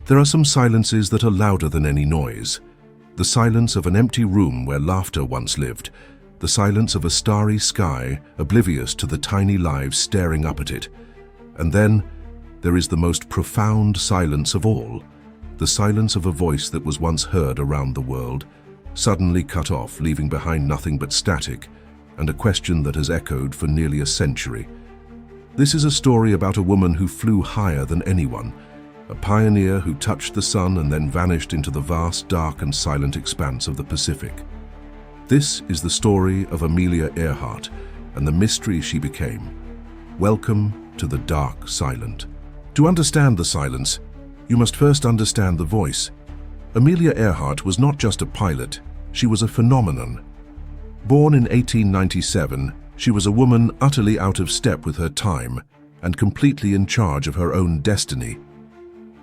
There are some silences that are louder than any noise. The silence of an empty room where laughter once lived. The silence of a starry sky, oblivious to the tiny lives staring up at it. And then, there is the most profound silence of all. The silence of a voice that was once heard around the world, suddenly cut off, leaving behind nothing but static, and a question that has echoed for nearly a century. This is a story about a woman who flew higher than anyone, a pioneer who touched the sun and then vanished into the vast, dark and silent expanse of the Pacific. This is the story of Amelia Earhart and the mystery she became. Welcome to the dark silent. To understand the silence, you must first understand the voice. Amelia Earhart was not just a pilot, she was a phenomenon. Born in 1897, she was a woman utterly out of step with her time and completely in charge of her own destiny.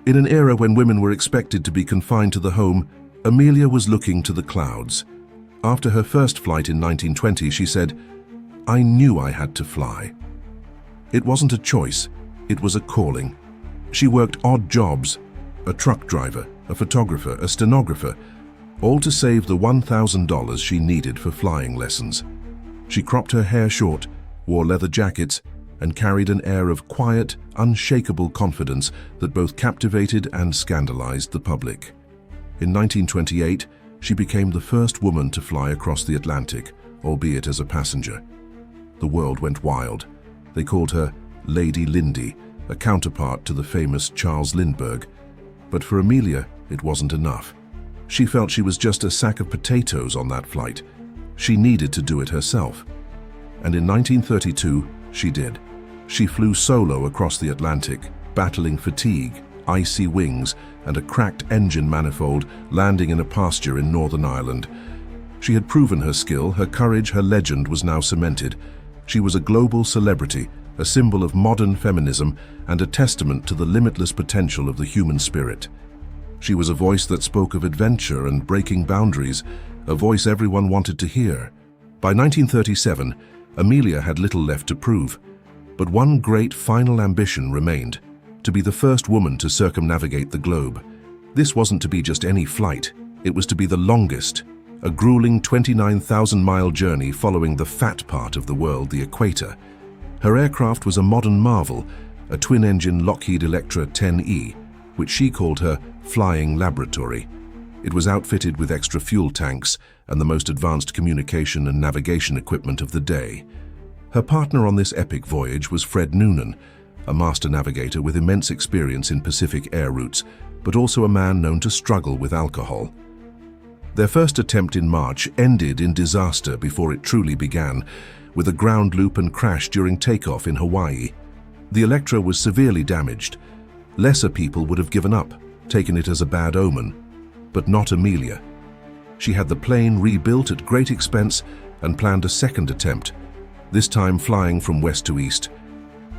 In an era when women were expected to be confined to the home, Amelia was looking to the clouds. After her first flight in 1920, she said, "I knew I had to fly." It wasn't a choice, it was a calling. She worked odd jobs, a truck driver, a photographer, a stenographer, all to save the $1,000 she needed for flying lessons. She cropped her hair short, wore leather jackets, and carried an air of quiet, unshakable confidence that both captivated and scandalized the public. In 1928, she became the first woman to fly across the Atlantic, albeit as a passenger. The world went wild. They called her Lady Lindy, a counterpart to the famous Charles Lindbergh. But for Amelia, it wasn't enough. She felt she was just a sack of potatoes on that flight. She needed to do it herself. And in 1932, she did. She flew solo across the Atlantic, battling fatigue, icy wings, and a cracked engine manifold, landing in a pasture in Northern Ireland. She had proven her skill, her courage, her legend was now cemented. She was a global celebrity, a symbol of modern feminism, and a testament to the limitless potential of the human spirit. She was a voice that spoke of adventure and breaking boundaries, a voice everyone wanted to hear. By 1937, Amelia had little left to prove, but one great final ambition remained: to be the first woman to circumnavigate the globe. This wasn't to be just any flight, it was to be the longest, a grueling 29,000-mile journey following the fat part of the world, the equator. Her aircraft was a modern marvel, a twin-engine Lockheed Electra 10E, which she called her flying laboratory. It was outfitted with extra fuel tanks and the most advanced communication and navigation equipment of the day. Her partner on this epic voyage was Fred Noonan, a master navigator with immense experience in Pacific air routes, but also a man known to struggle with alcohol. Their first attempt in March ended in disaster before it truly began, with a ground loop and crash during takeoff in Hawaii. The Electra was severely damaged. Lesser people would have given up, taken it as a bad omen, but not Amelia. She had the plane rebuilt at great expense and planned a second attempt, this time flying from west to east.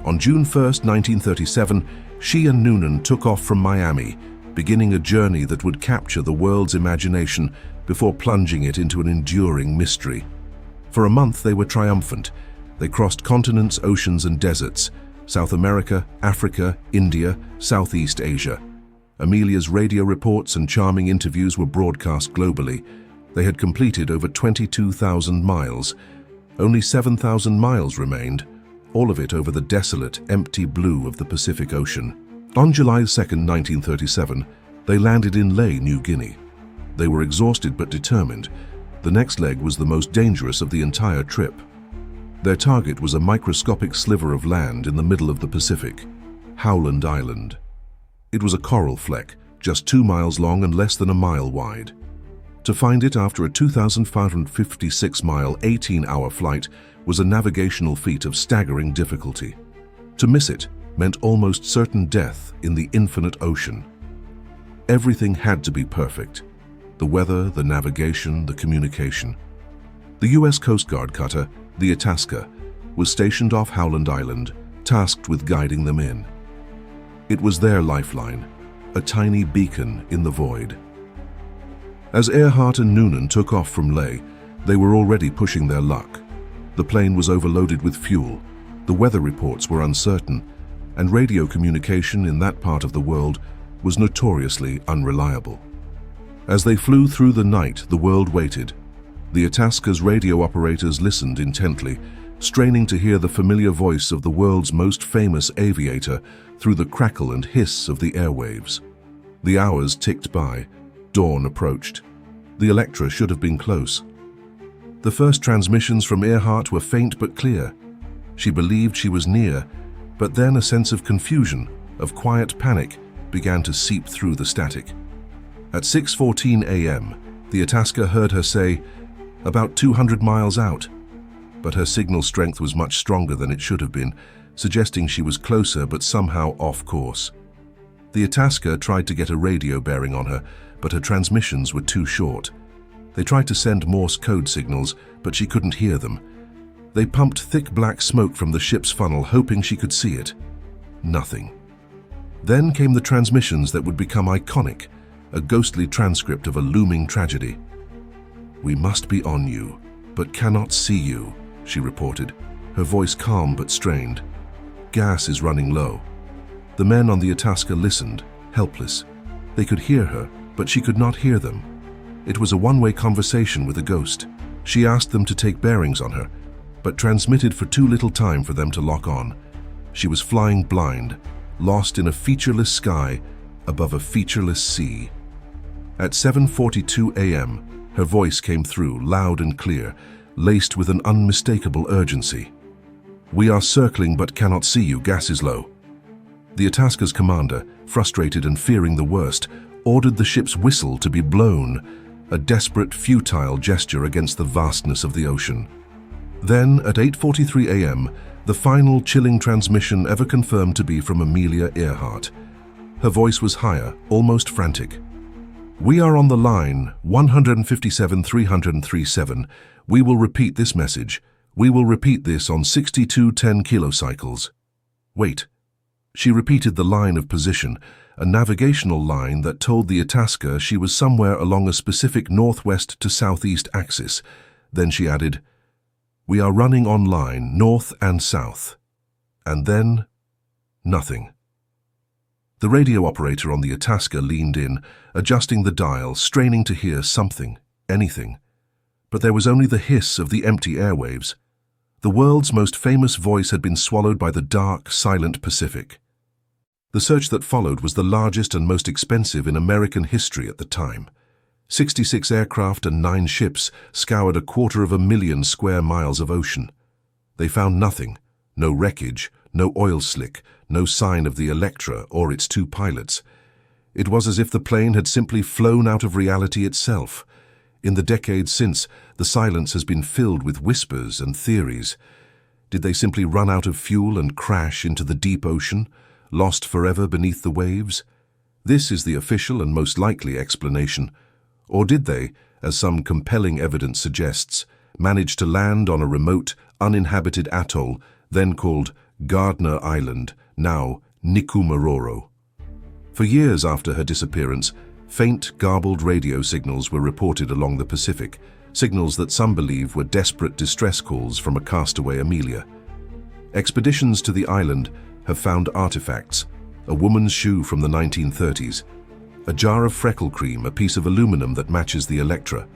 On June 1st, 1937, she and Noonan took off from Miami, beginning a journey that would capture the world's imagination before plunging it into an enduring mystery. For a month, they were triumphant. They crossed continents, oceans, and deserts: South America, Africa, India, Southeast Asia. Amelia's radio reports and charming interviews were broadcast globally. They had completed over 22,000 miles. Only 7,000 miles remained, all of it over the desolate, empty blue of the Pacific Ocean. On July 2nd, 1937, they landed in Lae, New Guinea. They were exhausted but determined. The next leg was the most dangerous of the entire trip. Their target was a microscopic sliver of land in the middle of the Pacific, Howland Island. It was a coral fleck, just 2 miles long and less than a mile wide. To find it after a 2,556-mile, 18-hour flight was a navigational feat of staggering difficulty. To miss it meant almost certain death in the infinite ocean. Everything had to be perfect: the weather, the navigation, the communication. The U.S. Coast Guard cutter, the Itasca, was stationed off Howland Island, tasked with guiding them in. It was their lifeline, a tiny beacon in the void. As Earhart and Noonan took off from Lae, they were already pushing their luck. The plane was overloaded with fuel, the weather reports were uncertain, and radio communication in that part of the world was notoriously unreliable. As they flew through the night, the world waited. The Itasca's radio operators listened intently, straining to hear the familiar voice of the world's most famous aviator through the crackle and hiss of the airwaves. The hours ticked by. Dawn approached. The Electra should have been close. The first transmissions from Earhart were faint but clear. She believed she was near, but then a sense of confusion, of quiet panic, began to seep through the static. At 6:14 a.m., the Itasca heard her say, "About 200 miles out." But her signal strength was much stronger than it should have been, suggesting she was closer but somehow off course. The Itasca tried to get a radio bearing on her, but her transmissions were too short. They tried to send Morse code signals, but she couldn't hear them. They pumped thick black smoke from the ship's funnel, hoping she could see it. Nothing. Then came the transmissions that would become iconic, a ghostly transcript of a looming tragedy. "We must be on you, but cannot see you," she reported, her voice calm but strained. "Gas is running low." The men on the Itasca listened, helpless. They could hear her, but she could not hear them. It was a one-way conversation with a ghost. She asked them to take bearings on her, but transmitted for too little time for them to lock on. She was flying blind, lost in a featureless sky above a featureless sea. At 7:42 a.m., her voice came through, loud and clear, laced with an unmistakable urgency. "We are circling but cannot see you, gas is low." The Itasca's commander, frustrated and fearing the worst, ordered the ship's whistle to be blown, a desperate, futile gesture against the vastness of the ocean. Then, at 8:43 a.m., the final chilling transmission ever confirmed to be from Amelia Earhart. Her voice was higher, almost frantic. "We are on the line, 157-337. We will repeat this message. We will repeat this on 6210 kilocycles." Wait. She repeated the line of position, a navigational line that told the Itasca she was somewhere along a specific northwest to southeast axis. Then she added, "We are running on line, north and south." And then, nothing. The radio operator on the Itasca leaned in, adjusting the dial, straining to hear something, anything. But there was only the hiss of the empty airwaves. The world's most famous voice had been swallowed by the dark, silent Pacific. The search that followed was the largest and most expensive in American history at the time. 66 aircraft and 9 ships scoured 250,000 square miles of ocean. They found nothing, no wreckage, no oil slick, no sign of the Electra or its 2 pilots. It was as if the plane had simply flown out of reality itself. In the decades since, the silence has been filled with whispers and theories. Did they simply run out of fuel and crash into the deep ocean, lost forever beneath the waves? This is the official and most likely explanation. Or did they, as some compelling evidence suggests, manage to land on a remote, uninhabited atoll, then called Gardner Island, now Nikumaroro? For years after her disappearance, faint, garbled radio signals were reported along the Pacific, signals that some believe were desperate distress calls from a castaway Amelia. Expeditions to the island have found artifacts, a woman's shoe from the 1930s, a jar of freckle cream, a piece of aluminum that matches the Electra,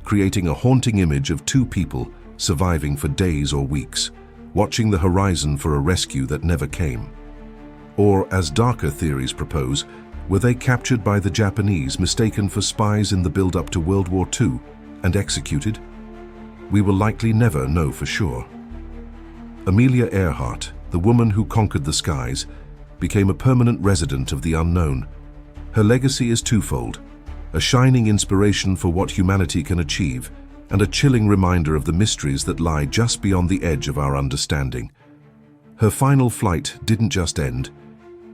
creating a haunting image of 2 people surviving for days or weeks, watching the horizon for a rescue that never came. Or, as darker theories propose, were they captured by the Japanese, mistaken for spies in the build-up to World War II, and executed? We will likely never know for sure. Amelia Earhart, the woman who conquered the skies, became a permanent resident of the unknown. Her legacy is twofold: a shining inspiration for what humanity can achieve, and a chilling reminder of the mysteries that lie just beyond the edge of our understanding. Her final flight didn't just end,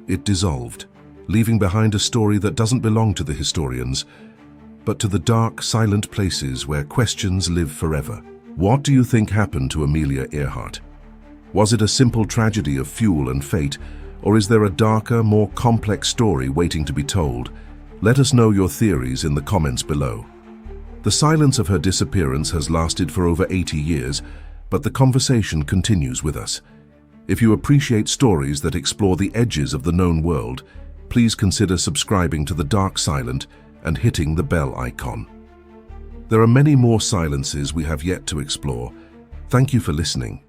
it dissolved, leaving behind a story that doesn't belong to the historians, but to the dark, silent places where questions live forever. What do you think happened to Amelia Earhart? Was it a simple tragedy of fuel and fate, or is there a darker, more complex story waiting to be told? Let us know your theories in the comments below. The silence of her disappearance has lasted for over 80 years, but the conversation continues with us. If you appreciate stories that explore the edges of the known world, please consider subscribing to The Dark Silent and hitting the bell icon. There are many more silences we have yet to explore. Thank you for listening.